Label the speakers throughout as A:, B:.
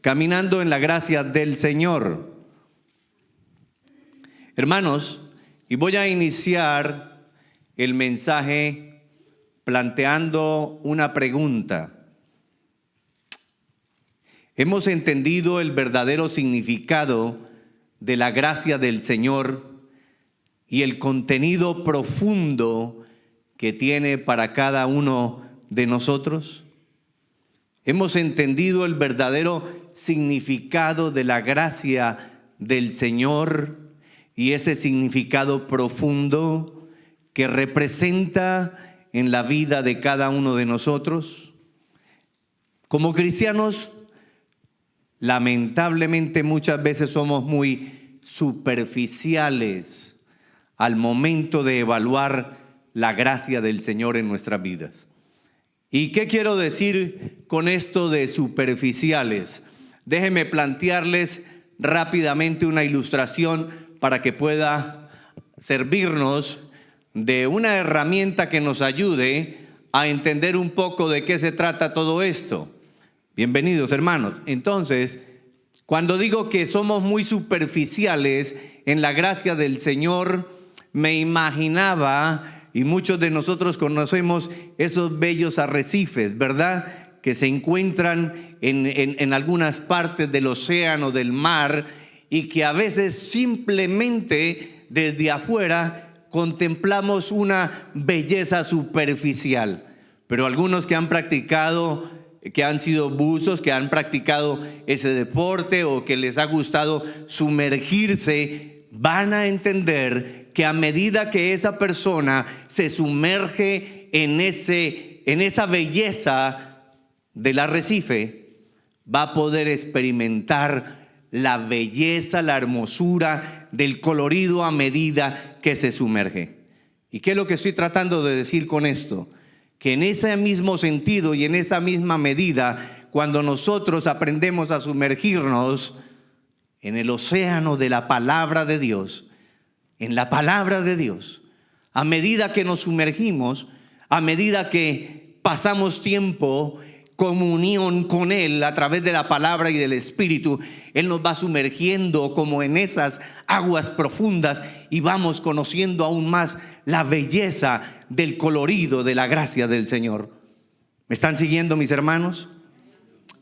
A: caminando en la gracia del Señor. Hermanos, y voy a iniciar el mensaje planteando una pregunta. ¿Hemos entendido el verdadero significado de la gracia del Señor y el contenido profundo que tiene para cada uno de nosotros? ¿Hemos entendido el verdadero significado de la gracia del Señor y ese significado profundo que representa en la vida de cada uno de nosotros? Como cristianos, lamentablemente muchas veces somos muy superficiales al momento de evaluar la gracia del Señor en nuestras vidas. ¿Y qué quiero decir con esto de superficiales? Déjenme plantearles rápidamente una ilustración para que pueda servirnos de una herramienta que nos ayude a entender un poco de qué se trata todo esto. Bienvenidos, hermanos. Entonces, cuando digo que somos muy superficiales en la gracia del Señor, me imaginaba, y muchos de nosotros conocemos esos bellos arrecifes, ¿verdad?, que se encuentran en algunas partes del océano, del mar, y que a veces simplemente desde afuera contemplamos una belleza superficial. Pero algunos que han practicado, que han sido buzos, que han practicado ese deporte o que les ha gustado sumergirse, van a entender que a medida que esa persona se sumerge en esa belleza del arrecife, va a poder experimentar la belleza, la hermosura del colorido a medida que se sumerge. ¿Y qué es lo que estoy tratando de decir con esto? Que en ese mismo sentido y en esa misma medida, cuando nosotros aprendemos a sumergirnos en el océano de la palabra de Dios, en la palabra de Dios, a medida que nos sumergimos, a medida que pasamos tiempo, comunión con Él a través de la palabra y del Espíritu, Él nos va sumergiendo como en esas aguas profundas y vamos conociendo aún más la belleza del colorido de la gracia del Señor. ¿Me están siguiendo, mis hermanos?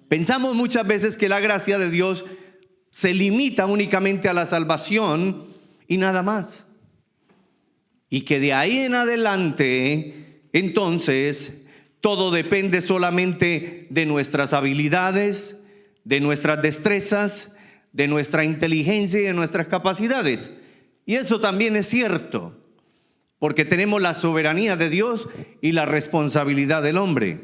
A: Pensamos muchas veces que la gracia de Dios se limita únicamente a la salvación y nada más. Y que de ahí en adelante, entonces, todo depende solamente de nuestras habilidades, de nuestras destrezas, de nuestra inteligencia y de nuestras capacidades. Y eso también es cierto, porque tenemos la soberanía de Dios y la responsabilidad del hombre.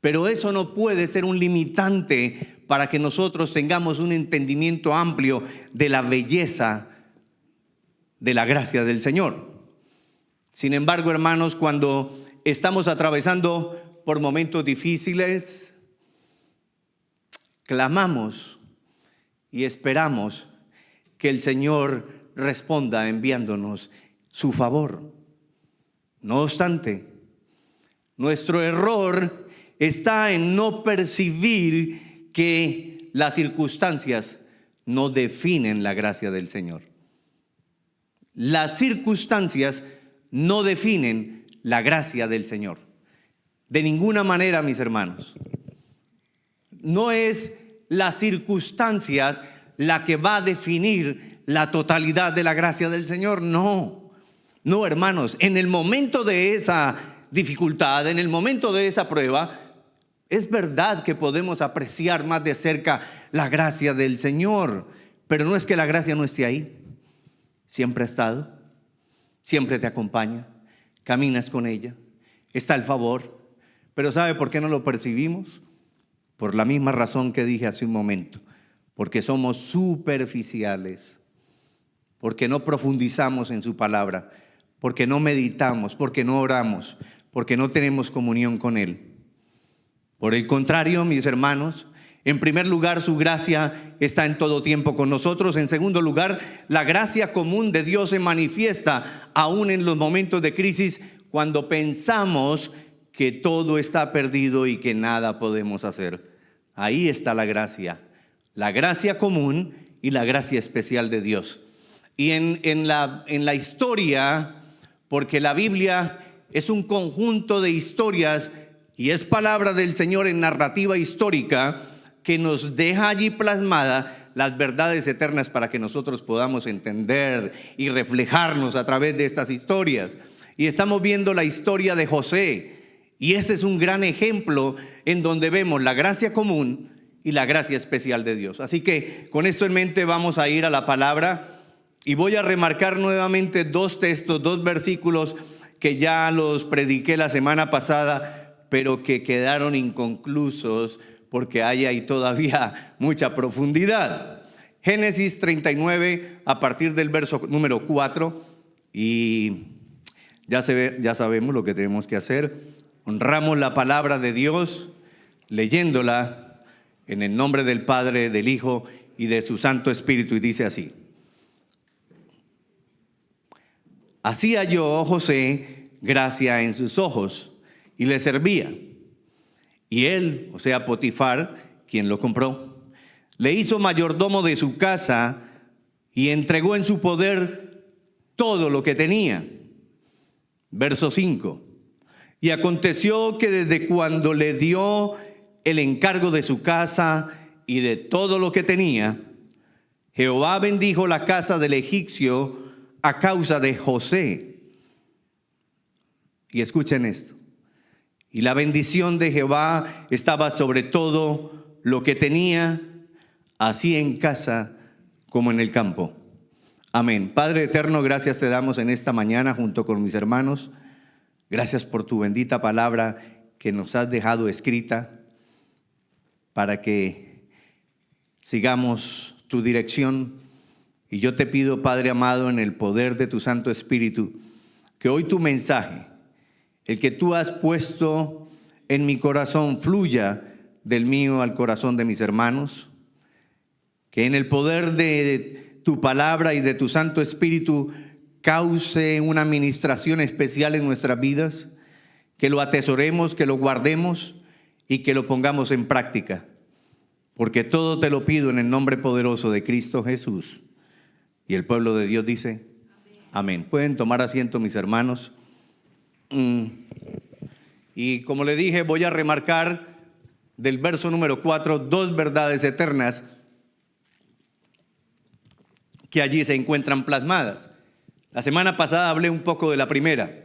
A: Pero eso no puede ser un limitante para que nosotros tengamos un entendimiento amplio de la belleza de la gracia del Señor. Sin embargo, hermanos, cuando estamos atravesando por momentos difíciles, clamamos y esperamos que el Señor responda enviándonos su favor. No obstante, nuestro error está en no percibir que las circunstancias no definen la gracia del Señor. Las circunstancias no definen la gracia del Señor. De ninguna manera, mis hermanos. No es las circunstancias la que va a definir la totalidad de la gracia del Señor. No, hermanos. En el momento de esa dificultad, en el momento de esa prueba, es verdad que podemos apreciar más de cerca la gracia del Señor. Pero no es que la gracia no esté ahí. Siempre ha estado, siempre te acompaña, caminas con ella, está el favor. Pero ¿sabe por qué no lo percibimos? Por la misma razón que dije hace un momento, porque somos superficiales, porque no profundizamos en su palabra, porque no meditamos, porque no oramos, porque no tenemos comunión con Él. Por el contrario, mis hermanos, en primer lugar, su gracia está en todo tiempo con nosotros. En segundo lugar, la gracia común de Dios se manifiesta aún en los momentos de crisis, cuando pensamos que todo está perdido y que nada podemos hacer. Ahí está la gracia la gracia común y la gracia especial de Dios. Y en la historia, porque la Biblia es un conjunto de historias y es palabra del Señor en narrativa histórica que nos deja allí plasmada las verdades eternas para que nosotros podamos entender y reflejarnos a través de estas historias. Y estamos viendo la historia de José, y ese es un gran ejemplo en donde vemos la gracia común y la gracia especial de Dios. Así que con esto en mente vamos a ir a la palabra y voy a remarcar nuevamente dos textos, dos versículos que ya los prediqué la semana pasada, pero que quedaron inconclusos porque hay ahí todavía mucha profundidad. Génesis 39 a partir del verso número 4, y ya sabemos lo que tenemos que hacer. Honramos la palabra de Dios leyéndola en el nombre del Padre, del Hijo y de su Santo Espíritu, y dice así: Así halló José gracia en sus ojos y le servía. Y él, o sea Potifar, quien lo compró, le hizo mayordomo de su casa y entregó en su poder todo lo que tenía. Verso 5. Y aconteció que desde cuando le dio el encargo de su casa y de todo lo que tenía, Jehová bendijo la casa del egipcio a causa de José. Y escuchen esto: y la bendición de Jehová estaba sobre todo lo que tenía, así en casa como en el campo. Amén. Padre eterno, gracias te damos en esta mañana junto con mis hermanos. Gracias por tu bendita palabra que nos has dejado escrita para que sigamos tu dirección. Y yo te pido, Padre amado, en el poder de tu Santo Espíritu, que hoy tu mensaje, el que tú has puesto en mi corazón, fluya del mío al corazón de mis hermanos. Que en el poder de tu palabra y de tu Santo Espíritu cause una administración especial en nuestras vidas, que lo atesoremos, que lo guardemos y que lo pongamos en práctica. Porque todo te lo pido en el nombre poderoso de Cristo Jesús. Y el pueblo de Dios dice: amén. Pueden tomar asiento, mis hermanos. Y como le dije, voy a remarcar del verso número 4 dos verdades eternas que allí se encuentran plasmadas. La semana pasada hablé un poco de la primera.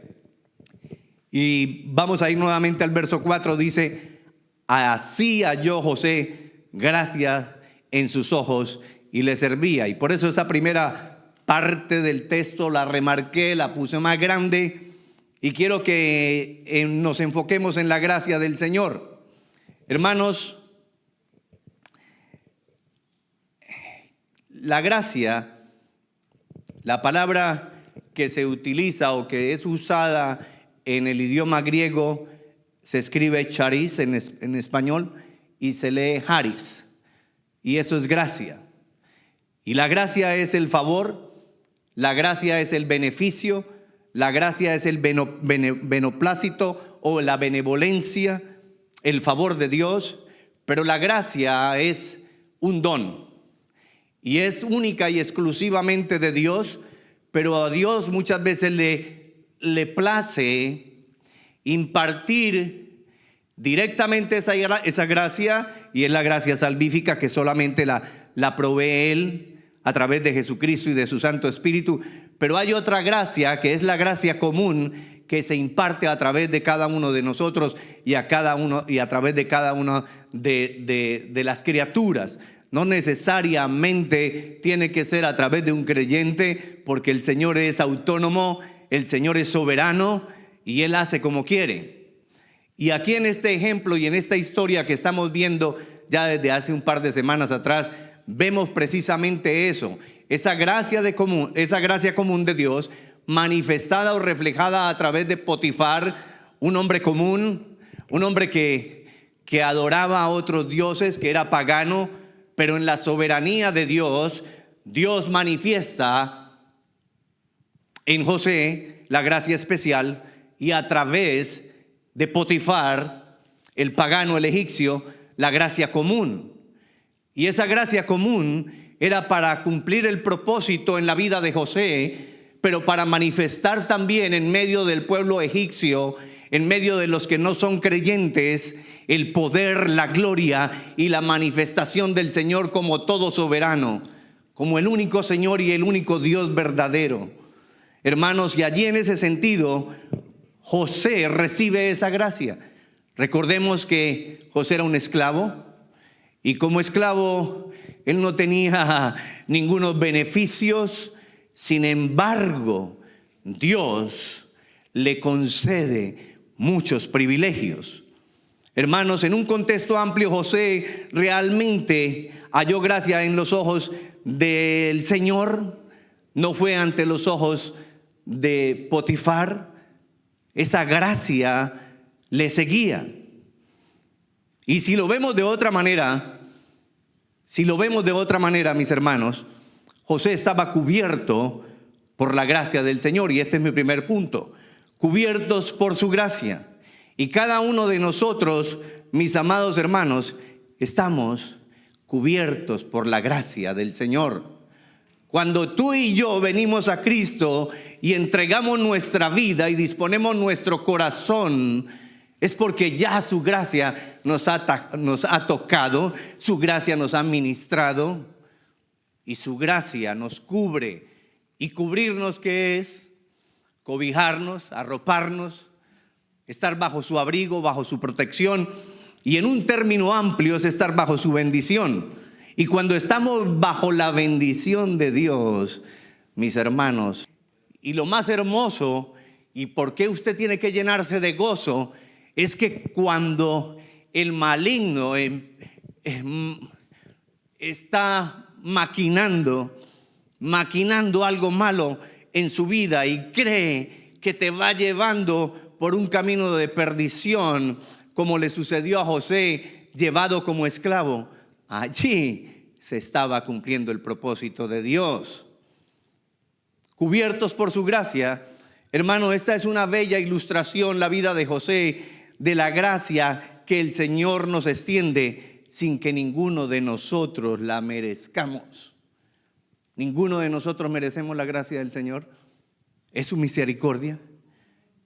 A: Y vamos a ir nuevamente al verso 4. Dice: así halló José gracia en sus ojos y le servía. Y por eso esa primera parte del texto la remarqué, la puse más grande, y quiero que nos enfoquemos en la gracia del Señor. Hermanos, la gracia, la palabra que se utiliza o que es usada en el idioma griego, se escribe charis en español y se lee charis, y eso es gracia. Y la gracia es el favor, la gracia es el beneficio, la gracia es el beneplácito o la benevolencia, el favor de Dios. Pero la gracia es un don y es única y exclusivamente de Dios, pero a Dios muchas veces le place impartir directamente esa gracia, y es la gracia salvífica que solamente la provee Él a través de Jesucristo y de su Santo Espíritu. Pero hay otra gracia que es la gracia común, que se imparte a través de cada uno de nosotros y a través de cada una de las criaturas. No necesariamente tiene que ser a través de un creyente, porque el Señor es autónomo, el Señor es soberano y Él hace como quiere. Y aquí en este ejemplo y en esta historia que estamos viendo ya desde hace un par de semanas atrás, vemos precisamente eso, esa gracia común de Dios manifestada o reflejada a través de Potifar, un hombre común, un hombre que adoraba a otros dioses, que era pagano, pero en la soberanía de Dios, Dios manifiesta en José la gracia especial, y a través de Potifar, el pagano, el egipcio, la gracia común. Y esa gracia común era para cumplir el propósito en la vida de José, pero para manifestar también en medio del pueblo egipcio, en medio de los que no son creyentes, el poder, la gloria y la manifestación del Señor como todo soberano, como el único Señor y el único Dios verdadero. Hermanos, y allí en ese sentido, José recibe esa gracia. Recordemos que José era un esclavo, y como esclavo él no tenía ningunos beneficios. Sin embargo, Dios le concede muchos privilegios. Hermanos, en un contexto amplio, José realmente halló gracia en los ojos del Señor. No fue ante los ojos de Potifar. Esa gracia le seguía. Y si lo vemos de otra manera, mis hermanos, José estaba cubierto por la gracia del Señor, y este es mi primer punto: cubiertos por su gracia. Y cada uno de nosotros, mis amados hermanos, estamos cubiertos por la gracia del Señor. Cuando tú y yo venimos a Cristo y entregamos nuestra vida y disponemos nuestro corazón, es porque ya su gracia nos ha tocado, su gracia nos ha ministrado y su gracia nos cubre. ¿Y cubrirnos qué es? Cobijarnos, arroparnos, estar bajo su abrigo, bajo su protección, y en un término amplio es estar bajo su bendición. Y cuando estamos bajo la bendición de Dios, mis hermanos, y lo más hermoso, y por qué usted tiene que llenarse de gozo, es que cuando el maligno está maquinando algo malo en su vida y cree que te va llevando por un camino de perdición, como le sucedió a José, llevado como esclavo, allí se estaba cumpliendo el propósito de Dios. Cubiertos por su gracia, hermano, esta es una bella ilustración, la vida de José, de la gracia que el Señor nos extiende sin que ninguno de nosotros la merezcamos. Ninguno de nosotros merecemos la gracia del Señor. Es su misericordia,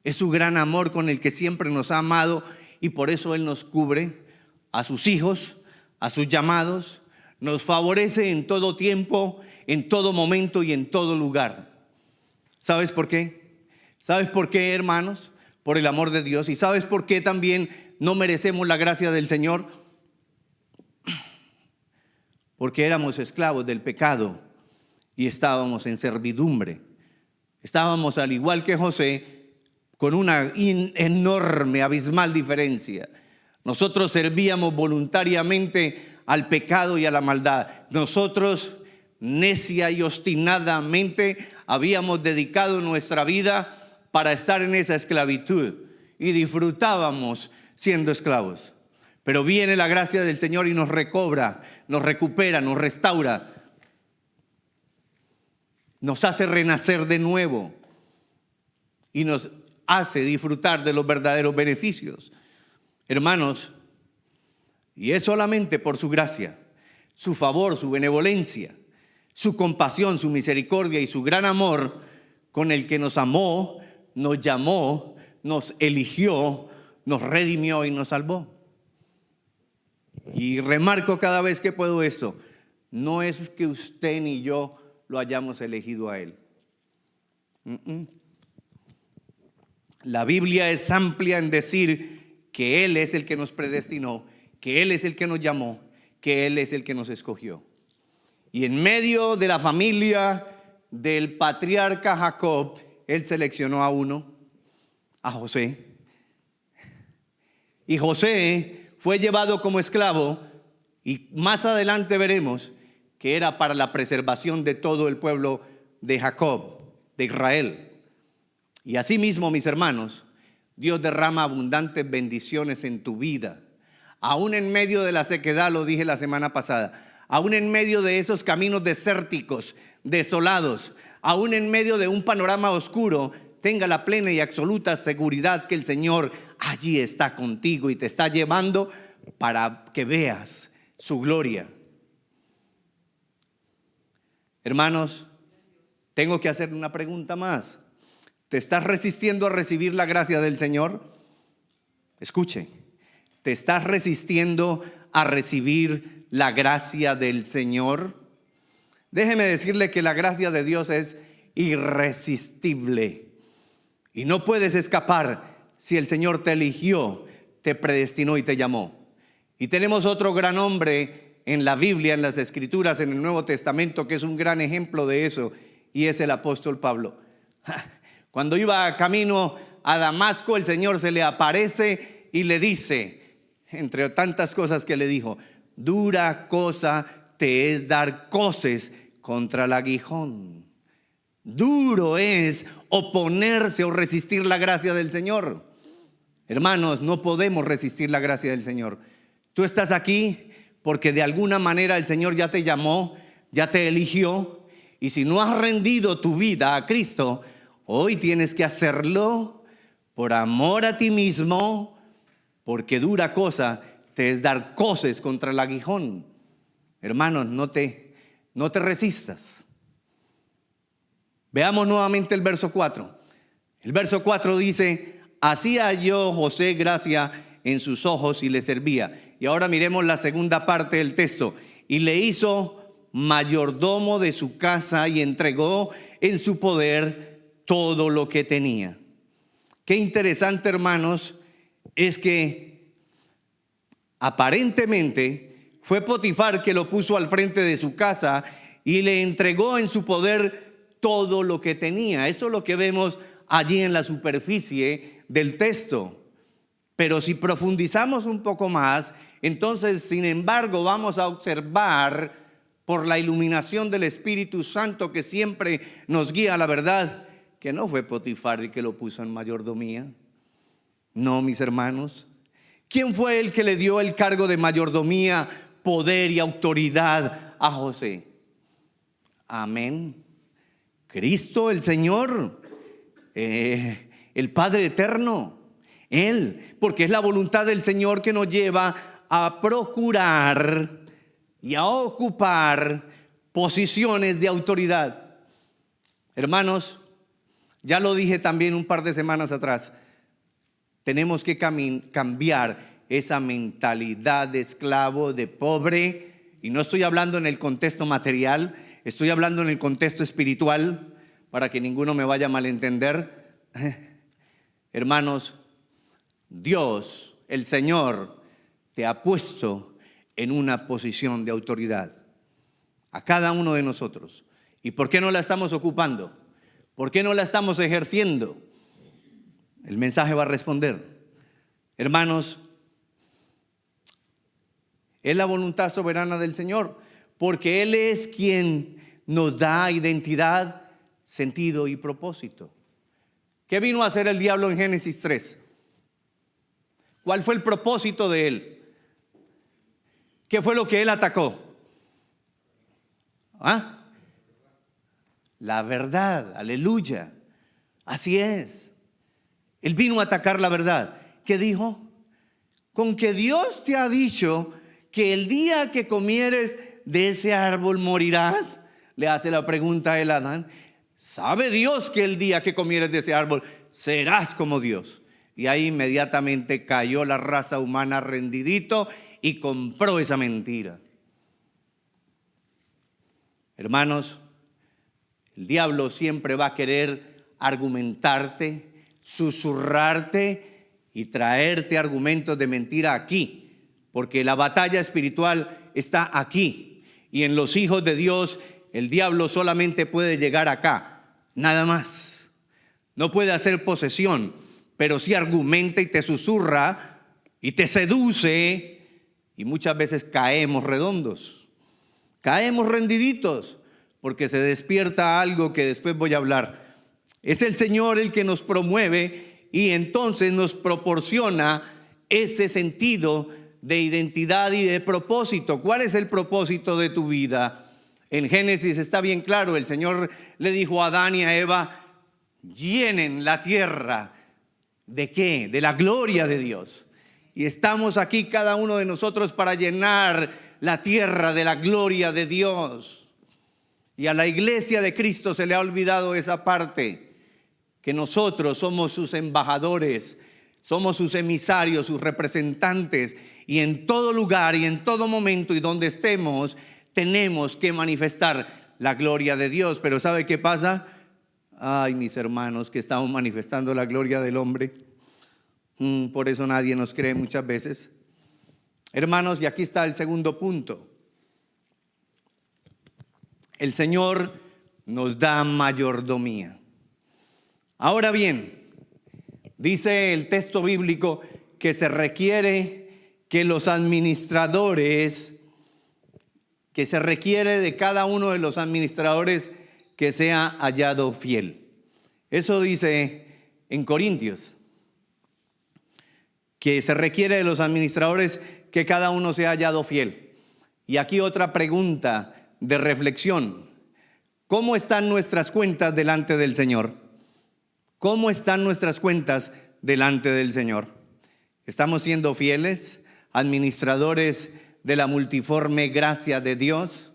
A: es su gran amor con el que siempre nos ha amado, y por eso Él nos cubre a sus hijos, a sus llamados, nos favorece en todo tiempo, en todo momento y en todo lugar. ¿Sabes por qué? ¿Sabes por qué, hermanos? Por el amor de Dios. ¿Y sabes por qué también no merecemos la gracia del Señor? Porque éramos esclavos del pecado y estábamos en servidumbre. Estábamos, al igual que José, con una enorme, abismal diferencia. Nosotros servíamos voluntariamente al pecado y a la maldad. Nosotros, necia y obstinadamente, habíamos dedicado nuestra vida para estar en esa esclavitud y disfrutábamos siendo esclavos. Pero viene la gracia del Señor y nos recobra, nos recupera, nos restaura, nos hace renacer de nuevo y nos hace disfrutar de los verdaderos beneficios. Hermanos, y es solamente por su gracia, su favor, su benevolencia, su compasión, su misericordia y su gran amor con el que nos amó, nos llamó, nos eligió, nos redimió y nos salvó. Y remarco cada vez que puedo esto: no es que usted ni yo lo hayamos elegido a Él. La Biblia es amplia en decir que Él es el que nos predestinó, que Él es el que nos llamó, que Él es el que nos escogió. Y en medio de la familia del patriarca Jacob, Él seleccionó a uno, a José. Y José fue llevado como esclavo, y más adelante veremos que era para la preservación de todo el pueblo de Jacob, de Israel. Y asimismo, mis hermanos, Dios derrama abundantes bendiciones en tu vida. Aún en medio de la sequedad, lo dije la semana pasada, aún en medio de esos caminos desérticos, desolados, aún en medio de un panorama oscuro, tenga la plena y absoluta seguridad que el Señor allí está contigo y te está llevando para que veas su gloria. Hermanos, tengo que hacer una pregunta más. ¿Te estás resistiendo a recibir la gracia del Señor? Escuche, ¿te estás resistiendo a recibir la gracia del Señor? Déjeme decirle que la gracia de Dios es irresistible y no puedes escapar si el Señor te eligió, te predestinó y te llamó. Y tenemos otro gran hombre en la Biblia, en las Escrituras, en el Nuevo Testamento, que es un gran ejemplo de eso, y es el apóstol Pablo. Cuando iba camino a Damasco, el Señor se le aparece y le dice, entre tantas cosas que le dijo: dura cosa te es dar coces contra el aguijón. Duro es oponerse o resistir la gracia del Señor. Hermanos, no podemos resistir la gracia del Señor. Tú estás aquí porque de alguna manera el Señor ya te llamó, ya te eligió, y si no has rendido tu vida a Cristo, hoy tienes que hacerlo por amor a ti mismo, porque dura cosa te es dar coces contra el aguijón. Hermanos, no te resistas. Veamos nuevamente el verso 4. El verso 4 dice: así halló José gracia en sus ojos y le servía. Y ahora miremos la segunda parte del texto. Y le hizo mayordomo de su casa y entregó en su poder todo lo que tenía. Qué interesante, hermanos, es que aparentemente fue Potifar que lo puso al frente de su casa y le entregó en su poder todo lo que tenía. Eso es lo que vemos allí en la superficie del texto. Pero si profundizamos un poco más, entonces, sin embargo, vamos a observar por la iluminación del Espíritu Santo, que siempre nos guía a la verdad, que no fue Potifar el que lo puso en mayordomía. No, mis hermanos. ¿Quién fue el que le dio el cargo de mayordomía, poder y autoridad a José? Amén. Cristo el Señor, el Padre eterno, Él, porque es la voluntad del Señor que nos lleva a procurar y a ocupar posiciones de autoridad. Hermanos, ya lo dije también un par de semanas atrás, tenemos que cambiar esa mentalidad de esclavo, de pobre, y no estoy hablando en el contexto material, estoy hablando en el contexto espiritual, para que ninguno me vaya a malentender. Hermanos, Dios, el Señor, te ha puesto en una posición de autoridad a cada uno de nosotros. ¿Y por qué no la estamos ocupando? ¿Por qué no la estamos ejerciendo? El mensaje va a responder. Hermanos, es la voluntad soberana del Señor, porque Él es quien nos da identidad, sentido y propósito. ¿Qué vino a hacer el diablo en Génesis 3? ¿Cuál fue el propósito de él? ¿Qué fue lo que él atacó? La verdad, aleluya. Así es. Él vino a atacar la verdad. ¿Qué dijo? Con que Dios te ha dicho que el día que comieres de ese árbol morirás. Le hace la pregunta a él, Adán. ¿Sabe Dios que el día que comieres de ese árbol serás como Dios? Y ahí inmediatamente cayó la raza humana rendidito y compró esa mentira. Hermanos, el diablo siempre va a querer argumentarte, susurrarte y traerte argumentos de mentira aquí, porque la batalla espiritual está aquí. Y en los hijos de Dios, el diablo solamente puede llegar acá, nada más. No puede hacer posesión, pero sí argumenta y te susurra y te seduce, y muchas veces caemos redondos, caemos rendiditos, porque se despierta algo que después voy a hablar. Es el Señor el que nos promueve y entonces nos proporciona ese sentido de identidad y de propósito. ¿Cuál es el propósito de tu vida? En Génesis está bien claro, el Señor le dijo a Adán y a Eva: llenen la tierra. ¿De qué? De la gloria de Dios. Y estamos aquí cada uno de nosotros para llenar la tierra de la gloria de Dios. Y a la iglesia de Cristo se le ha olvidado esa parte, que nosotros somos sus embajadores, somos sus emisarios, sus representantes, y en todo lugar y en todo momento y donde estemos, tenemos que manifestar la gloria de Dios. Pero ¿sabe qué pasa? Ay, mis hermanos, que estamos manifestando la gloria del hombre. Por eso nadie nos cree muchas veces. Hermanos, y aquí está el segundo punto. El Señor nos da mayordomía. Ahora bien, dice el texto bíblico que se requiere que los administradores, que se requiere de cada uno de los administradores que sea hallado fiel. Eso dice en Corintios, que se requiere de los administradores que cada uno sea hallado fiel. Y aquí otra pregunta de reflexión. ¿Cómo están nuestras cuentas delante del Señor? ¿Cómo están nuestras cuentas delante del Señor? ¿Estamos siendo fieles, administradores de la multiforme gracia de Dios?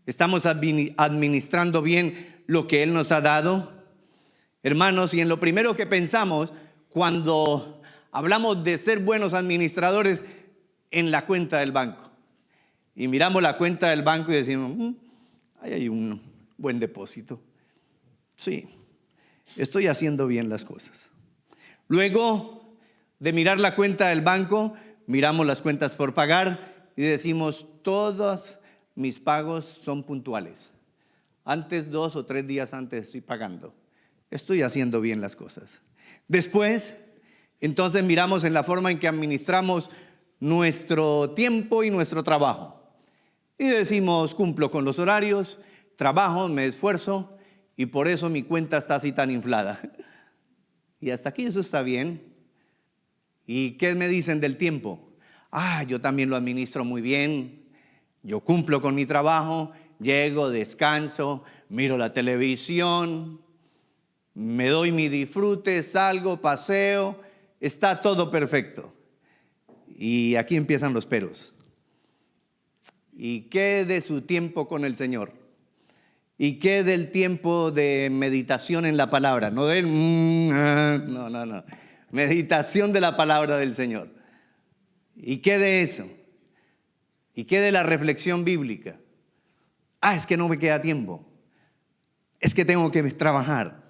A: ¿Estamos administrando bien lo que Él nos ha dado? Hermanos, y en lo primero que pensamos cuando hablamos de ser buenos administradores, en la cuenta del banco. Y miramos la cuenta del banco y decimos, ahí hay un buen depósito. Sí, estoy haciendo bien las cosas. Luego de mirar la cuenta del banco, miramos las cuentas por pagar y decimos, todos mis pagos son puntuales. Antes, 2 o 3 días antes estoy pagando. Estoy haciendo bien las cosas. Después, entonces miramos en la forma en que administramos nuestro tiempo y nuestro trabajo. Y decimos, cumplo con los horarios, trabajo, me esfuerzo y por eso mi cuenta está así tan inflada. Y hasta aquí eso está bien. ¿Y qué me dicen del tiempo? Yo también lo administro muy bien. Yo cumplo con mi trabajo, llego, descanso, miro la televisión, me doy mi disfrute, salgo, paseo, está todo perfecto. Y aquí empiezan los peros. ¿Y qué de su tiempo con el Señor? ¿Y qué del tiempo de meditación en la palabra? No del no. Meditación de la palabra del Señor. ¿Y qué de eso? ¿Y qué de la reflexión bíblica? Es que no me queda tiempo. Es que tengo que trabajar.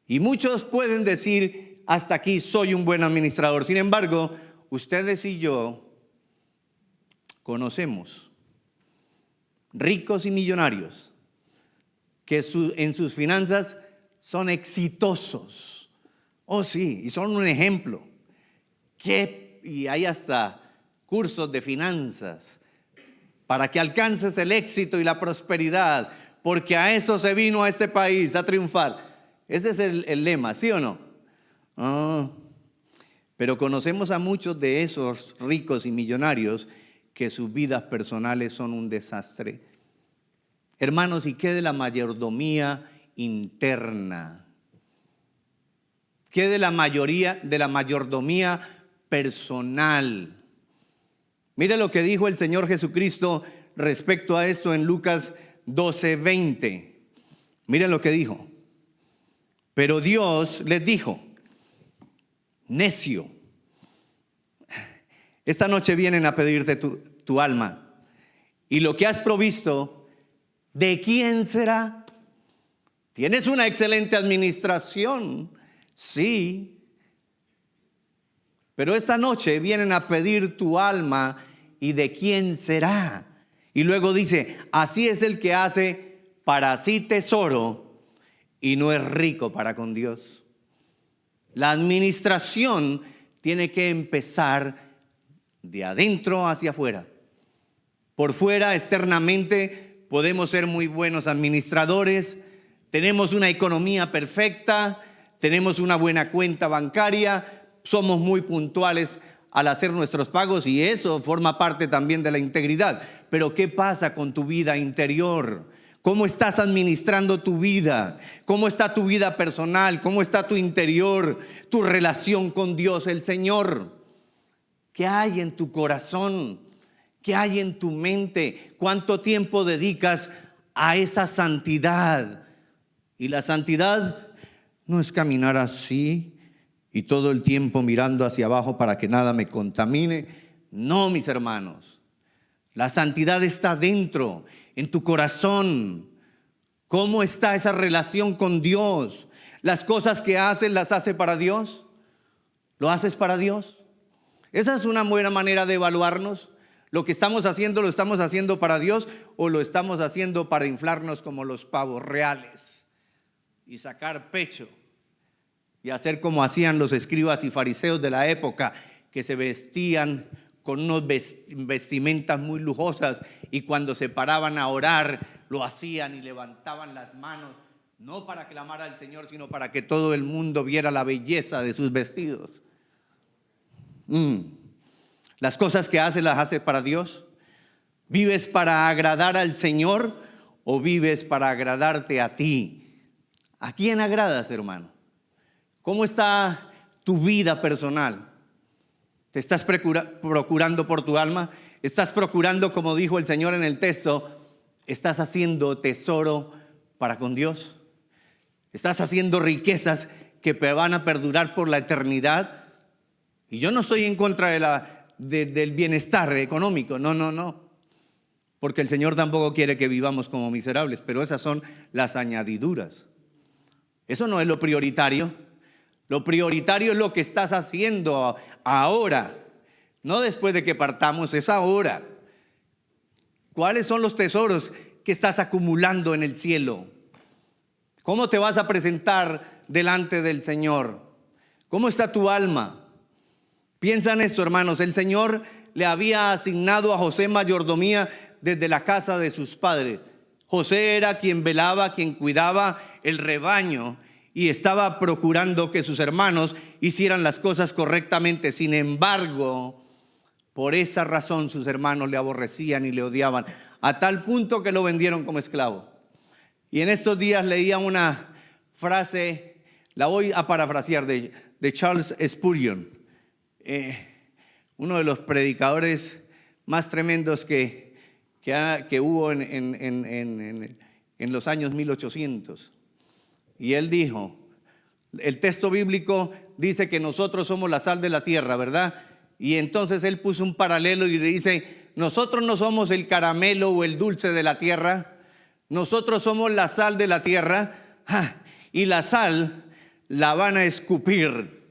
A: Y muchos pueden decir, hasta aquí soy un buen administrador. Sin embargo, ustedes y yo conocemos ricos y millonarios que en sus finanzas son exitosos. Sí, y son un ejemplo. Y hay hasta cursos de finanzas para que alcances el éxito y la prosperidad, porque a eso se vino a este país, a triunfar. Ese es el lema, ¿sí o no? Pero conocemos a muchos de esos ricos y millonarios que sus vidas personales son un desastre. Hermanos, ¿y qué de la mayordomía interna? ¿Qué de la mayordomía personal? Mire lo que dijo el Señor Jesucristo respecto a esto en Lucas 12:20. Miren lo que dijo. Pero Dios les dijo, necio, esta noche vienen a pedirte tu alma, y lo que has provisto, ¿de quién será? Tienes una excelente administración, sí, pero esta noche vienen a pedir tu alma, ¿y de quién será? Y luego dice, así es el que hace para sí tesoro y no es rico para con Dios. La administración tiene que empezar de adentro hacia afuera. Por fuera, externamente, podemos ser muy buenos administradores, tenemos una economía perfecta, tenemos una buena cuenta bancaria, somos muy puntuales al hacer nuestros pagos y eso forma parte también de la integridad. Pero ¿qué pasa con tu vida interior? ¿Cómo estás administrando tu vida? ¿Cómo está tu vida personal? ¿Cómo está tu interior? Tu relación con Dios, el Señor. ¿Qué hay en tu corazón? ¿Qué hay en tu mente? ¿Cuánto tiempo dedicas a esa santidad. Y la santidad no es caminar así y todo el tiempo mirando hacia abajo para que nada me contamine. No, mis hermanos. La santidad está dentro, en tu corazón. ¿Cómo está esa relación con Dios? Las cosas que haces, ¿las hace para Dios? ¿Lo haces para Dios? Esa es una buena manera de evaluarnos. ¿Lo que estamos haciendo, lo estamos haciendo para Dios o lo estamos haciendo para inflarnos como los pavos reales y sacar pecho y hacer como hacían los escribas y fariseos de la época, que se vestían con unas vestimentas muy lujosas y cuando se paraban a orar lo hacían y levantaban las manos, no para clamar al Señor, sino para que todo el mundo viera la belleza de sus vestidos? Las cosas que haces, ¿las haces para Dios? ¿Vives para agradar al Señor o vives para agradarte a ti? ¿A quién agradas, hermano? ¿Cómo está tu vida personal? ¿Te estás procurando por tu alma? ¿Estás procurando, como dijo el Señor en el texto, estás haciendo tesoro para con Dios? ¿Estás haciendo riquezas que van a perdurar por la eternidad? Y yo no estoy en contra del bienestar económico, no. Porque el Señor tampoco quiere que vivamos como miserables, pero esas son las añadiduras. Eso no es lo prioritario. Lo prioritario es lo que estás haciendo ahora, no después de que partamos, es ahora. ¿Cuáles son los tesoros que estás acumulando en el cielo? ¿Cómo te vas a presentar delante del Señor? ¿Cómo está tu alma? Piensa en esto, hermanos. El Señor le había asignado a José mayordomía desde la casa de sus padres. José era quien velaba, quien cuidaba el rebaño y estaba procurando que sus hermanos hicieran las cosas correctamente. Sin embargo, por esa razón sus hermanos le aborrecían y le odiaban, a tal punto que lo vendieron como esclavo. Y en estos días leía una frase, la voy a parafrasear, de Charles Spurgeon, uno de los predicadores más tremendos que hubo en los años 1800. Y él dijo, el texto bíblico dice que nosotros somos la sal de la tierra, ¿verdad? Y entonces él puso un paralelo y le dice, nosotros no somos el caramelo o el dulce de la tierra, nosotros somos la sal de la tierra, y la sal la van a escupir.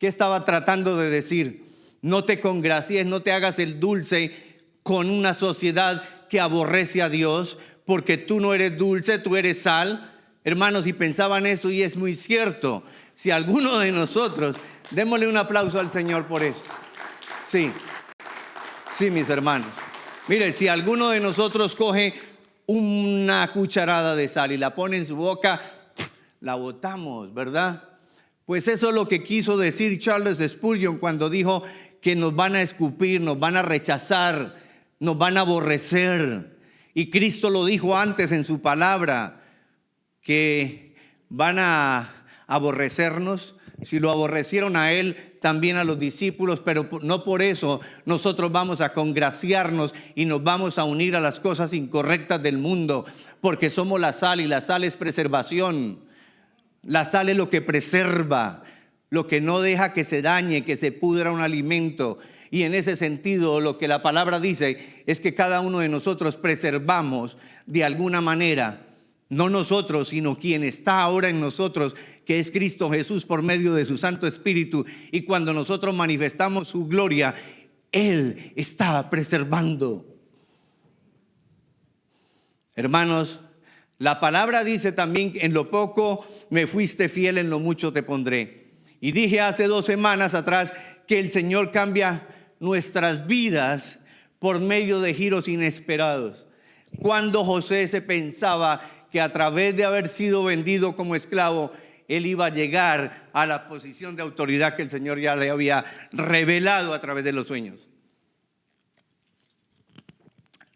A: ¿Qué estaba tratando de decir? No te congracies, no te hagas el dulce con una sociedad que aborrece a Dios, porque tú no eres dulce, tú eres sal. Hermanos, y pensaban eso, y es muy cierto. Si alguno de nosotros, démosle un aplauso al Señor por eso. Sí, mis hermanos. Mire, si alguno de nosotros coge una cucharada de sal y la pone en su boca, la botamos, ¿verdad? Pues eso es lo que quiso decir Charles Spurgeon cuando dijo que nos van a escupir, nos van a rechazar, nos van a aborrecer. Y Cristo lo dijo antes en su palabra, que van a aborrecernos. Si lo aborrecieron a Él, también a los discípulos, pero no por eso nosotros vamos a congraciarnos y nos vamos a unir a las cosas incorrectas del mundo, porque somos la sal y la sal es preservación. La sal es lo que preserva, lo que no deja que se dañe, que se pudra un alimento. Y en ese sentido, lo que la palabra dice es que cada uno de nosotros preservamos de alguna manera, no nosotros, sino quien está ahora en nosotros, que es Cristo Jesús por medio de su Santo Espíritu. Y cuando nosotros manifestamos su gloria, Él está preservando. Hermanos, la palabra dice también, en lo poco me fuiste fiel, en lo mucho te pondré. Y dije hace 2 semanas atrás que el Señor cambia nuestras vidas por medio de giros inesperados. Cuando José se pensaba que a través de haber sido vendido como esclavo, él iba a llegar a la posición de autoridad que el Señor ya le había revelado a través de los sueños.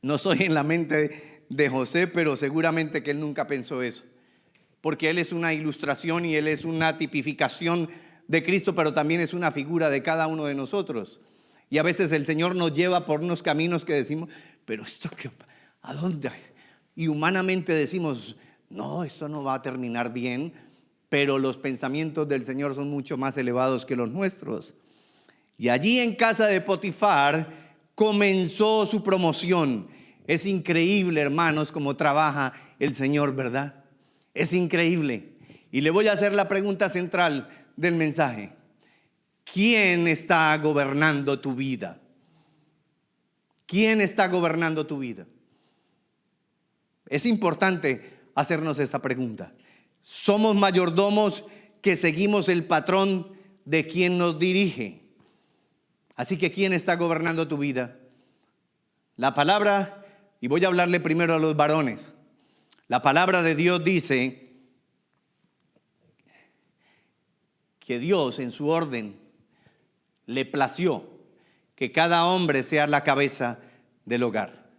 A: No soy en la mente de José, pero seguramente que él nunca pensó eso, porque él es una ilustración y él es una tipificación de Cristo, pero también es una figura de cada uno de nosotros. Y a veces el Señor nos lleva por unos caminos que decimos, pero esto, ¿a dónde? y humanamente decimos, no, esto no va a terminar bien, pero los pensamientos del Señor son mucho más elevados que los nuestros. Y allí en casa de Potifar comenzó su promoción. Es increíble, hermanos, cómo trabaja el Señor, ¿verdad? Es increíble. Y le voy a hacer la pregunta central del mensaje. ¿Quién está gobernando tu vida? ¿Quién está gobernando tu vida? Es importante hacernos esa pregunta. Somos mayordomos que seguimos el patrón de quien nos dirige. Así que ¿quién está gobernando tu vida? La palabra, y voy a hablarle primero a los varones. La palabra de Dios dice que Dios en su orden le plació que cada hombre sea la cabeza del hogar.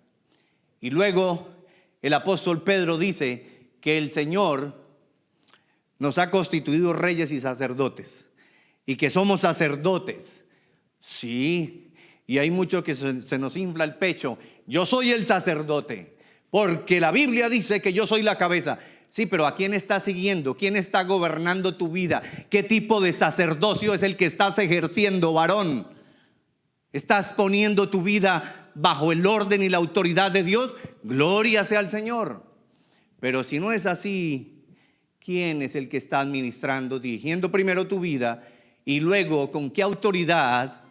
A: Y luego el apóstol Pedro dice que el Señor nos ha constituido reyes y sacerdotes y que somos sacerdotes. Sí, y hay mucho que se nos infla el pecho. Yo soy el sacerdote, porque la Biblia dice que yo soy la cabeza. Sí, pero ¿a quién estás siguiendo? ¿Quién está gobernando tu vida? ¿Qué tipo de sacerdocio es el que estás ejerciendo, varón? ¿Estás poniendo tu vida bajo el orden y la autoridad de Dios? Gloria sea al Señor. Pero si no es así, ¿quién es el que está administrando, dirigiendo primero tu vida y luego con qué autoridad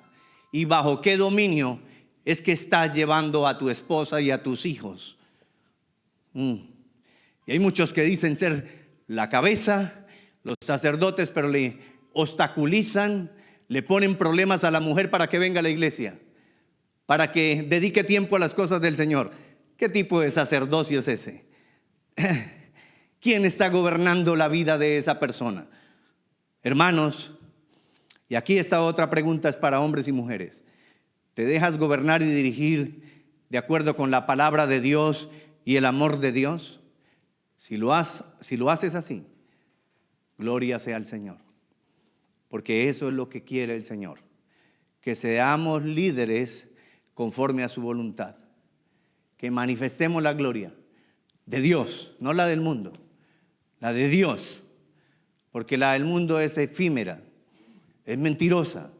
A: y bajo qué dominio es que estás llevando a tu esposa y a tus hijos? Y hay muchos que dicen ser la cabeza, los sacerdotes, pero le obstaculizan, le ponen problemas a la mujer para que venga a la iglesia, para que dedique tiempo a las cosas del Señor. ¿Qué tipo de sacerdocio es ese? ¿Quién está gobernando la vida de esa persona? Hermanos, y aquí está otra pregunta, es para hombres y mujeres. ¿Te dejas gobernar y dirigir de acuerdo con la palabra de Dios y el amor de Dios? Si lo haces así, gloria sea al Señor. Porque eso es lo que quiere el Señor. Que seamos líderes conforme a su voluntad. Que manifestemos la gloria de Dios, no la del mundo, la de Dios. Porque la del mundo es efímera, es mentirosa,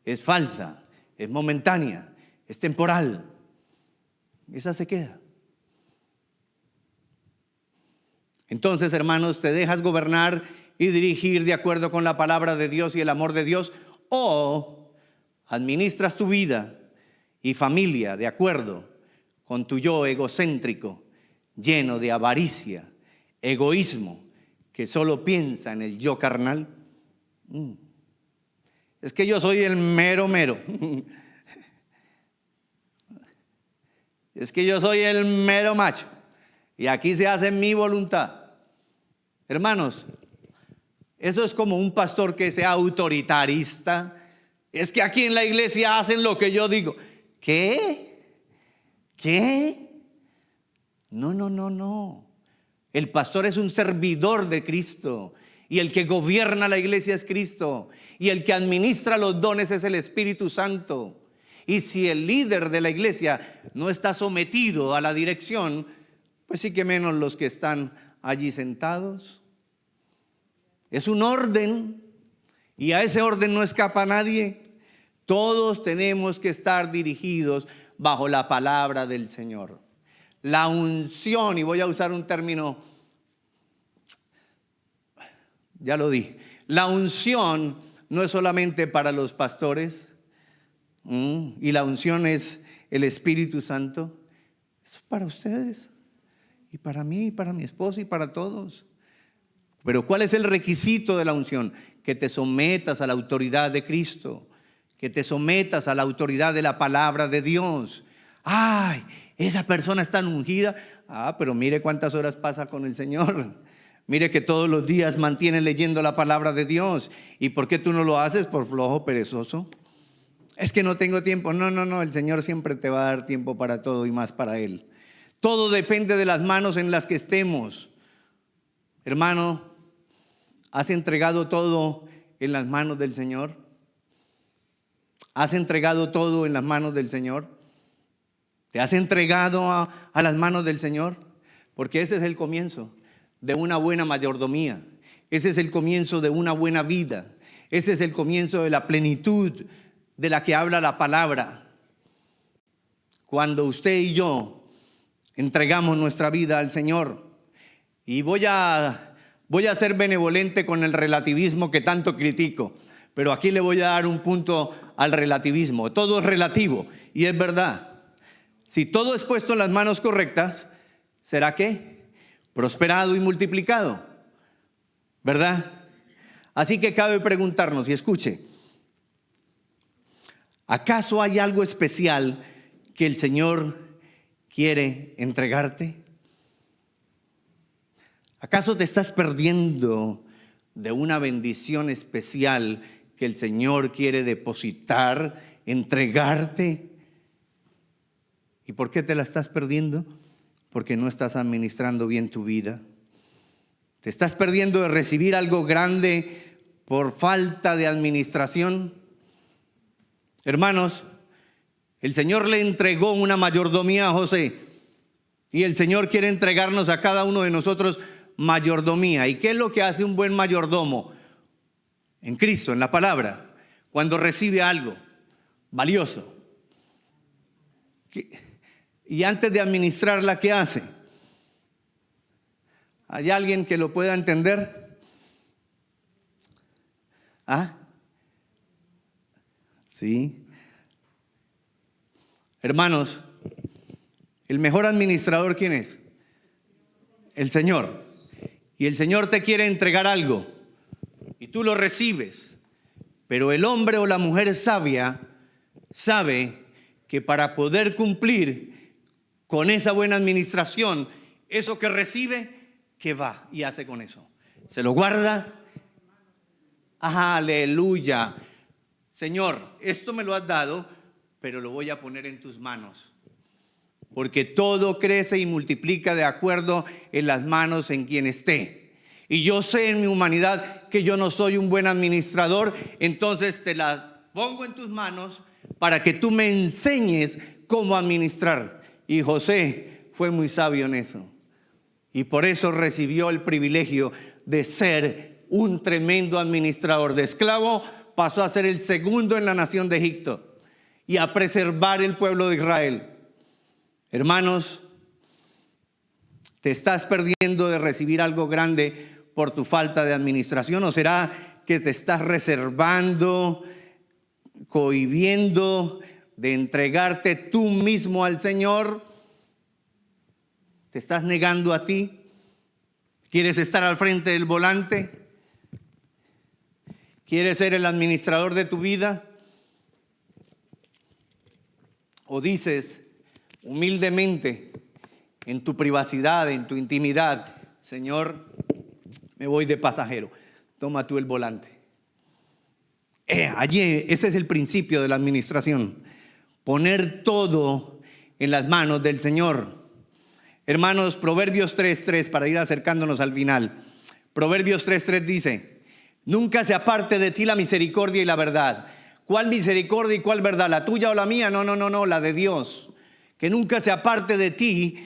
A: es falsa, es momentánea, es temporal. Esa se queda. Entonces, hermanos, ¿te dejas gobernar y dirigir de acuerdo con la palabra de Dios y el amor de Dios? ¿O administras tu vida y familia de acuerdo con tu yo egocéntrico, lleno de avaricia, egoísmo, que solo piensa en el yo carnal? Es que yo soy el mero mero. Es que yo soy el mero macho. Y aquí se hace mi voluntad. Hermanos, eso es como un pastor que sea autoritarista. Es que aquí en la iglesia hacen lo que yo digo. ¿Qué? No. El pastor es un servidor de Cristo. Y el que gobierna la iglesia es Cristo. Y el que administra los dones es el Espíritu Santo. Y si el líder de la iglesia no está sometido a la dirección, pues sí que menos los que están allí sentados. Es un orden y a ese orden no escapa nadie. Todos tenemos que estar dirigidos bajo la palabra del Señor. La unción, y voy a usar un término, ya lo dije, la unción no es solamente para los pastores, y la unción es el Espíritu Santo. Eso es para ustedes. Y para mí, y para mi esposa, y para todos. Pero ¿cuál es el requisito de la unción? Que te sometas a la autoridad de Cristo. Que te sometas a la autoridad de la palabra de Dios. Ay, esa persona está ungida. Pero mire cuántas horas pasa con el Señor. Mire que todos los días mantiene leyendo la palabra de Dios. ¿Y por qué tú no lo haces? Por flojo, perezoso. Es que no tengo tiempo. No, el Señor siempre te va a dar tiempo para todo y más para Él. Todo depende de las manos en las que estemos. Hermano, ¿has entregado todo en las manos del Señor? ¿Has entregado todo en las manos del Señor? ¿Te has entregado a las manos del Señor? Porque ese es el comienzo de una buena mayordomía. Ese es el comienzo de una buena vida. Ese es el comienzo de la plenitud de la que habla la palabra. Cuando usted y yo entregamos nuestra vida al Señor. Y voy a ser benevolente con el relativismo que tanto critico, pero aquí le voy a dar un punto al relativismo. Todo es relativo y es verdad. Si todo es puesto en las manos correctas, ¿será qué? Prosperado y multiplicado, ¿verdad? Así que cabe preguntarnos, y escuche, ¿acaso hay algo especial que el Señor quiere entregarte? ¿Acaso te estás perdiendo de una bendición especial que el Señor quiere depositar, entregarte? ¿Y por qué te la estás perdiendo? Porque no estás administrando bien tu vida. Te estás perdiendo de recibir algo grande por falta de administración. Hermanos, el Señor le entregó una mayordomía a José y el Señor quiere entregarnos a cada uno de nosotros mayordomía. ¿Y qué es lo que hace un buen mayordomo? En Cristo, en la palabra, cuando recibe algo valioso. Y antes de administrarla, ¿qué hace? ¿Hay alguien que lo pueda entender? ¿Ah? Sí. Hermanos, el mejor administrador, ¿quién es? El Señor. Y el Señor te quiere entregar algo y tú lo recibes. Pero el hombre o la mujer sabia sabe que para poder cumplir con esa buena administración, eso que recibe, ¿qué va y hace con eso? ¿Se lo guarda? Aleluya. Señor, esto me lo has dado, pero lo voy a poner en tus manos. Porque todo crece y multiplica de acuerdo en las manos en quien esté. Y yo sé en mi humanidad que yo no soy un buen administrador, entonces te la pongo en tus manos para que tú me enseñes cómo administrar. Y José fue muy sabio en eso. Y por eso recibió el privilegio de ser un tremendo administrador. De esclavo pasó a ser el segundo en la nación de Egipto y a preservar el pueblo de Israel. Hermanos, ¿te estás perdiendo de recibir algo grande por tu falta de administración? ¿O será que te estás reservando, cohibiendo de entregarte tú mismo al Señor? ¿Te estás negando a ti? ¿Quieres estar al frente del volante? ¿Quieres ser el administrador de tu vida? ¿O dices humildemente, en tu privacidad, en tu intimidad, Señor, me voy de pasajero, toma tú el volante? Allí ese es el principio de la administración, poner todo en las manos del Señor. Hermanos, Proverbios 3:3, para ir acercándonos al final. Proverbios 3:3 dice: nunca se aparte de ti la misericordia y la verdad. ¿Cuál misericordia y cuál verdad? ¿La tuya o la mía? No, la de Dios. Que nunca se aparte de ti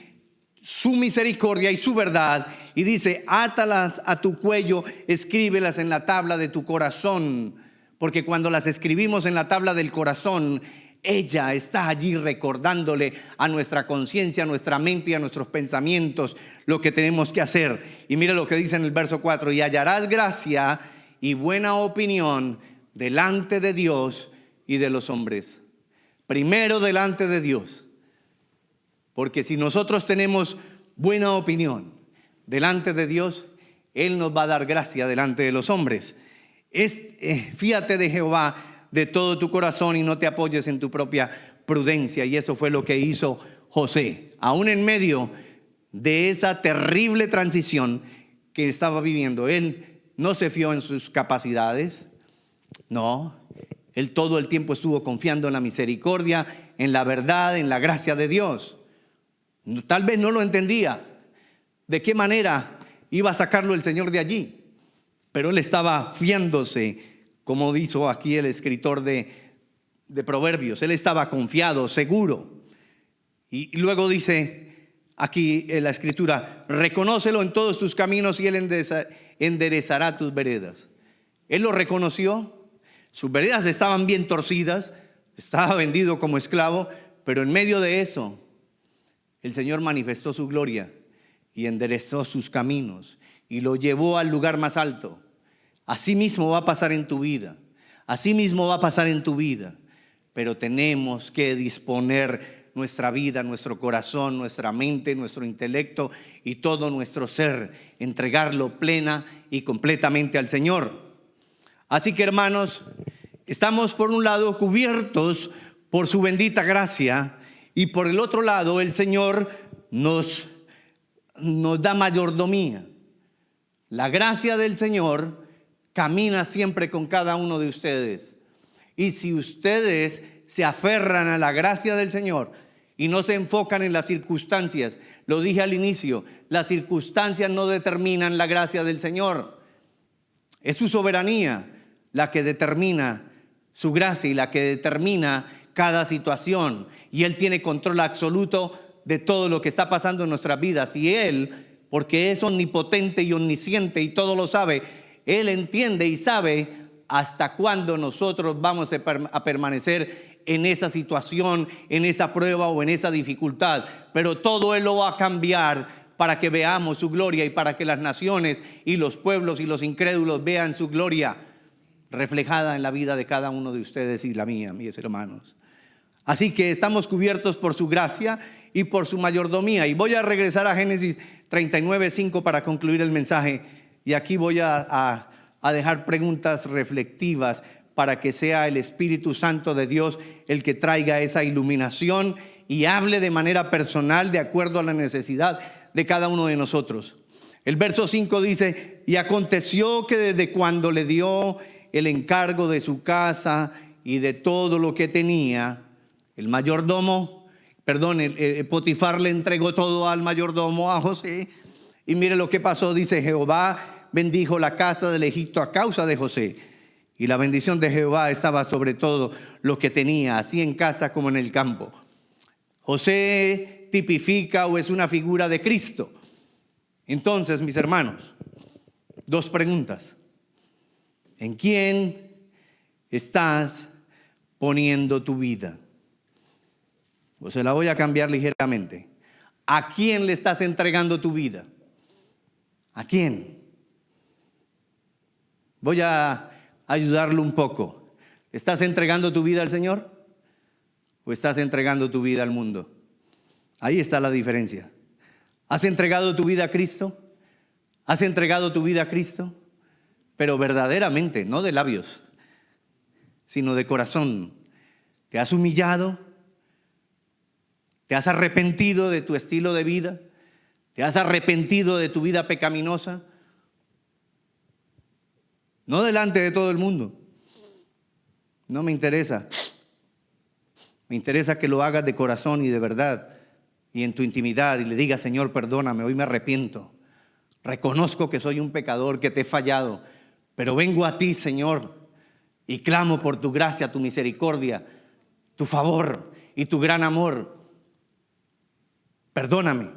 A: su misericordia y su verdad. Y dice: átalas a tu cuello, escríbelas en la tabla de tu corazón. Porque cuando las escribimos en la tabla del corazón, ella está allí recordándole a nuestra conciencia, a nuestra mente y a nuestros pensamientos lo que tenemos que hacer. Y mira lo que dice en el verso 4: y hallarás gracia y buena opinión delante de Dios y de los hombres. Primero delante de Dios. Porque si nosotros tenemos buena opinión delante de Dios, Él nos va a dar gracia delante de los hombres. Fíate de Jehová de todo tu corazón y no te apoyes en tu propia prudencia. Y eso fue lo que hizo José, aún en medio de esa terrible transición que estaba viviendo. Él no se fió en sus capacidades, no. Él todo el tiempo estuvo confiando en la misericordia, en la verdad, en la gracia de Dios. Tal vez no lo entendía de qué manera iba a sacarlo el Señor de allí, pero él estaba fiándose, como dijo aquí el escritor de Proverbios. Él estaba confiado, seguro. Y luego dice: aquí en la escritura, reconócelo en todos tus caminos y Él enderezará tus veredas. Él lo reconoció, sus veredas estaban bien torcidas, estaba vendido como esclavo, pero en medio de eso, el Señor manifestó su gloria y enderezó sus caminos y lo llevó al lugar más alto. Así mismo va a pasar en tu vida, así mismo va a pasar en tu vida, pero tenemos que disponer nuestra vida, nuestro corazón, nuestra mente, nuestro intelecto y todo nuestro ser, entregarlo plena y completamente al Señor. Así que, hermanos, estamos por un lado cubiertos por su bendita gracia y por el otro lado el Señor nos da mayordomía. La gracia del Señor camina siempre con cada uno de ustedes. Y si ustedes se aferran a la gracia del Señor y no se enfocan en las circunstancias, lo dije al inicio, las circunstancias no determinan la gracia del Señor. Es su soberanía la que determina su gracia y la que determina cada situación. Y Él tiene control absoluto de todo lo que está pasando en nuestras vidas. Y Él, porque es omnipotente y omnisciente y todo lo sabe, Él entiende y sabe hasta cuándo nosotros vamos a permanecer en esa situación, en esa prueba o en esa dificultad. Pero todo Él lo va a cambiar para que veamos su gloria y para que las naciones y los pueblos y los incrédulos vean su gloria reflejada en la vida de cada uno de ustedes y la mía, mis hermanos. Así que estamos cubiertos por su gracia y por su mayordomía. Y voy a regresar a Génesis 39:5 para concluir el mensaje. Y aquí voy a dejar preguntas reflectivas para que sea el Espíritu Santo de Dios el que traiga esa iluminación y hable de manera personal de acuerdo a la necesidad de cada uno de nosotros. El verso 5 dice: y aconteció que desde cuando le dio el encargo de su casa y de todo lo que tenía, el Potifar le entregó todo al mayordomo, a José. Y mire lo que pasó, dice: Jehová bendijo la casa del Egipto a causa de José. Y la bendición de Jehová estaba sobre todo lo que tenía, así en casa como en el campo. José tipifica o es una figura de Cristo. Entonces, mis hermanos, dos preguntas. ¿En quién estás poniendo tu vida? Pues se la voy a cambiar ligeramente. ¿A quién le estás entregando tu vida? ¿A quién? Voy a ayudarlo un poco. ¿Estás entregando tu vida al Señor? ¿O estás entregando tu vida al mundo? Ahí está la diferencia. ¿Has entregado tu vida a Cristo? ¿Has entregado tu vida a Cristo? Pero verdaderamente, no de labios, sino de corazón. ¿Te has humillado? ¿Te has arrepentido de tu estilo de vida? ¿Te has arrepentido de tu vida pecaminosa? No delante de todo el mundo. No me interesa. Me interesa que lo hagas de corazón y de verdad y en tu intimidad y le digas: Señor, perdóname, hoy me arrepiento. Reconozco que soy un pecador, que te he fallado, pero vengo a ti, Señor, y clamo por tu gracia, tu misericordia, tu favor y tu gran amor. Perdóname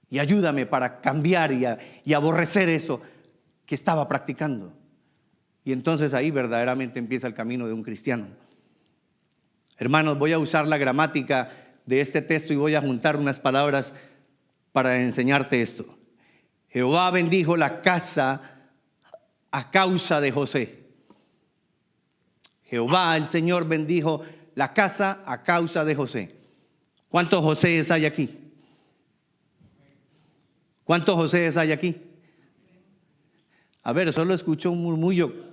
A: y ayúdame para cambiar y aborrecer eso que estaba practicando. Y entonces ahí verdaderamente empieza el camino de un cristiano. Hermanos, voy a usar la gramática de este texto y voy a juntar unas palabras para enseñarte esto. Jehová bendijo la casa a causa de José. Jehová, el Señor, bendijo la casa a causa de José. ¿Cuántos Josées hay aquí? ¿Cuántos Josées hay aquí? A ver, solo escucho un murmullo.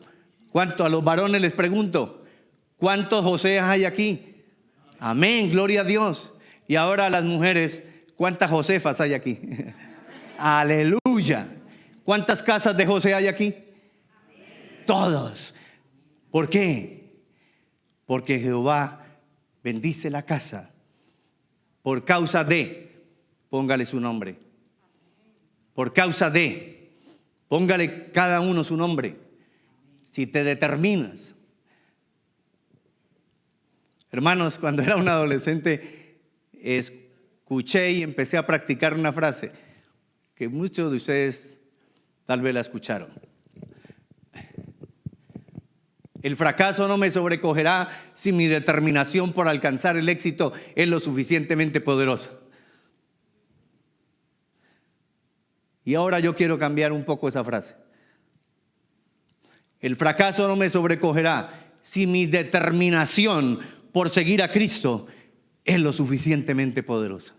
A: ¿Cuánto? A los varones les pregunto: ¿cuántos Josées hay aquí? Amén, gloria a Dios. Y ahora a las mujeres: ¿cuántas Josefas hay aquí? Aleluya. ¿Cuántas casas de José hay aquí? Todos. ¿Por qué? Porque Jehová bendice la casa por causa de, póngale su nombre. Por causa de, póngale cada uno su nombre. Si te determinas. Hermanos, cuando era un adolescente, escuché y empecé a practicar una frase que muchos de ustedes tal vez la escucharon. El fracaso no me sobrecogerá si mi determinación por alcanzar el éxito es lo suficientemente poderosa. Y ahora yo quiero cambiar un poco esa frase. El fracaso no me sobrecogerá si mi determinación por seguir a Cristo es lo suficientemente poderosa.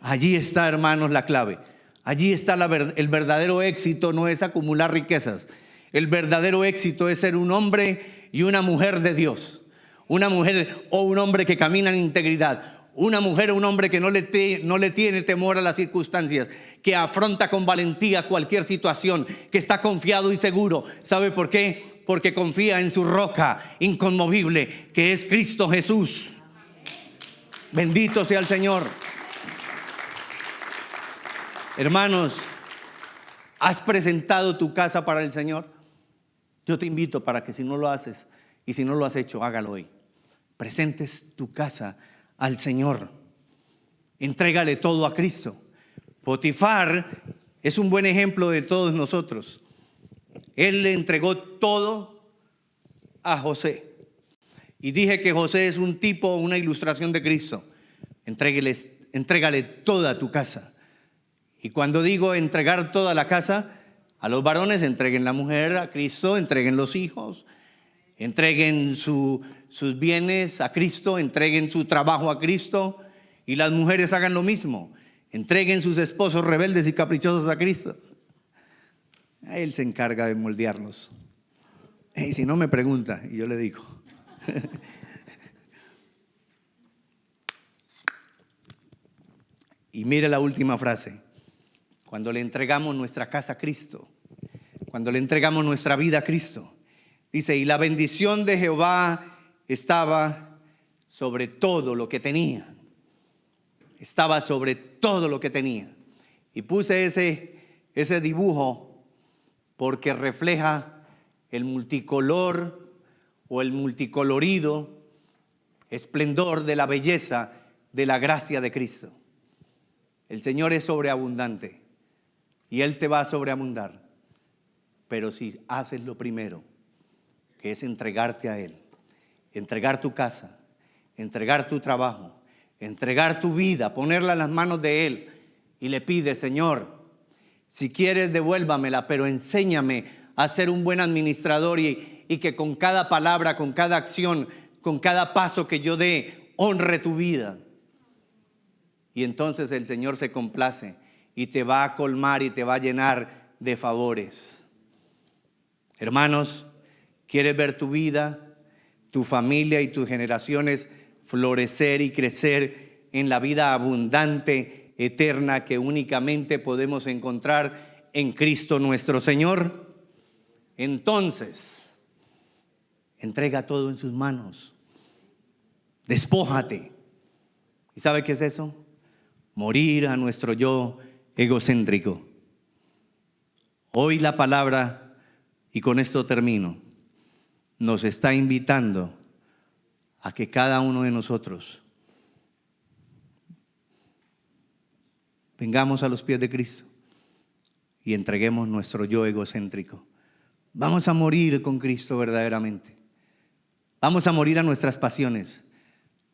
A: Allí está, hermanos, la clave. Allí está el verdadero éxito, no es acumular riquezas. El verdadero éxito es ser un hombre y una mujer de Dios. Una mujer o un hombre que camina en integridad. Una mujer o un hombre que no le tiene temor a las circunstancias, que afronta con valentía cualquier situación, que está confiado y seguro. ¿Sabe por qué? Porque confía en su roca inconmovible, que es Cristo Jesús. Bendito sea el Señor. Hermanos, ¿has presentado tu casa para el Señor? Yo te invito para que si no lo haces y si no lo has hecho, hágalo hoy. Presentes tu casa al Señor. Entrégale todo a Cristo. Potifar es un buen ejemplo de todos nosotros. Él le entregó todo a José. Y dije que José es un tipo, una ilustración de Cristo. Entrégale toda tu casa. Y cuando digo entregar toda la casa, a los varones entreguen la mujer a Cristo, entreguen los hijos, entreguen sus bienes a Cristo, entreguen su trabajo a Cristo, y las mujeres hagan lo mismo. Entreguen sus esposos rebeldes y caprichosos a Cristo. Él se encarga de moldearlos. Y si no, me pregunta y yo le digo. Y mire la última frase. Cuando le entregamos nuestra casa a Cristo, cuando le entregamos nuestra vida a Cristo, dice, y la bendición de Jehová estaba sobre todo lo que tenía. Estaba sobre todo lo que tenía. Y puse ese dibujo porque refleja el multicolor o el multicolorido esplendor de la belleza de la gracia de Cristo. El Señor es sobreabundante. Y Él te va a sobreabundar. Pero si haces lo primero, que es entregarte a Él, entregar tu casa, entregar tu trabajo, entregar tu vida, ponerla en las manos de Él y le pides, Señor, si quieres devuélvamela, pero enséñame a ser un buen administrador y que con cada palabra, con cada acción, con cada paso que yo dé, honre tu vida. Y entonces el Señor se complace y te va a colmar y te va a llenar de favores. Hermanos, ¿quieres ver tu vida, tu familia y tus generaciones florecer y crecer en la vida abundante, eterna que únicamente podemos encontrar en Cristo nuestro Señor? Entonces, entrega todo en sus manos. Despójate. ¿Y sabe qué es eso? Morir a nuestro yo egocéntrico. Hoy la palabra, y con esto termino, nos está invitando a que cada uno de nosotros vengamos a los pies de Cristo y entreguemos nuestro yo egocéntrico. Vamos a morir con Cristo verdaderamente. Vamos a morir a nuestras pasiones.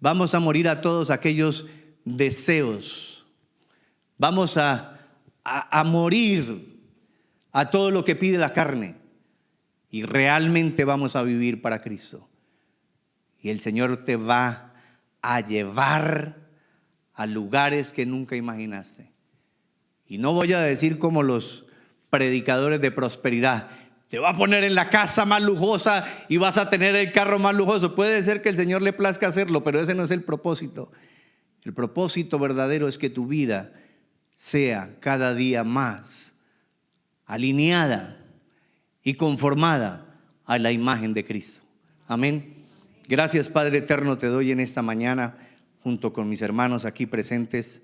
A: Vamos a morir a todos aquellos deseos. Vamos a morir a todo lo que pide la carne y realmente vamos a vivir para Cristo. Y el Señor te va a llevar a lugares que nunca imaginaste. Y no voy a decir como los predicadores de prosperidad, te va a poner en la casa más lujosa y vas a tener el carro más lujoso. Puede ser que el Señor le plazca hacerlo, pero ese no es el propósito. El propósito verdadero es que tu vida sea cada día más alineada y conformada a la imagen de Cristo. Amén. Gracias, Padre eterno, te doy en esta mañana, junto con mis hermanos aquí presentes,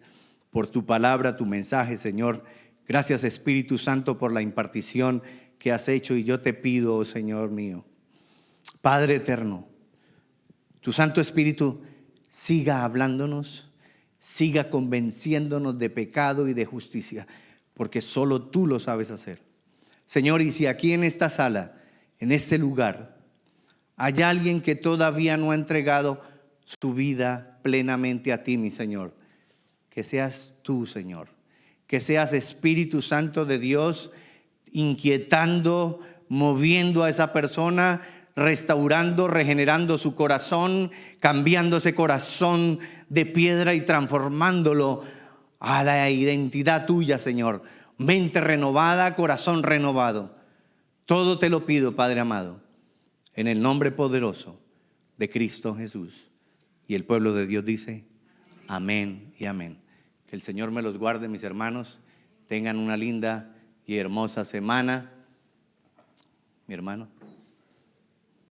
A: por tu palabra, tu mensaje, Señor. Gracias, Espíritu Santo, por la impartición que has hecho. Y yo te pido, oh Señor mío, Padre eterno, tu Santo Espíritu siga hablándonos, siga convenciéndonos de pecado y de justicia, porque solo tú lo sabes hacer. Señor, y si aquí en esta sala, en este lugar, hay alguien que todavía no ha entregado su vida plenamente a ti, mi Señor, que seas tú, Señor, que seas Espíritu Santo de Dios, inquietando, moviendo a esa persona, restaurando, regenerando su corazón, cambiando ese corazón de piedra y transformándolo a la identidad tuya, Señor. Mente renovada, corazón renovado. Todo te lo pido, Padre amado, en el nombre poderoso de Cristo Jesús. Y el pueblo de Dios dice, amén y amén. Que el Señor me los guarde, mis hermanos. Tengan una linda y hermosa semana. Mi hermano.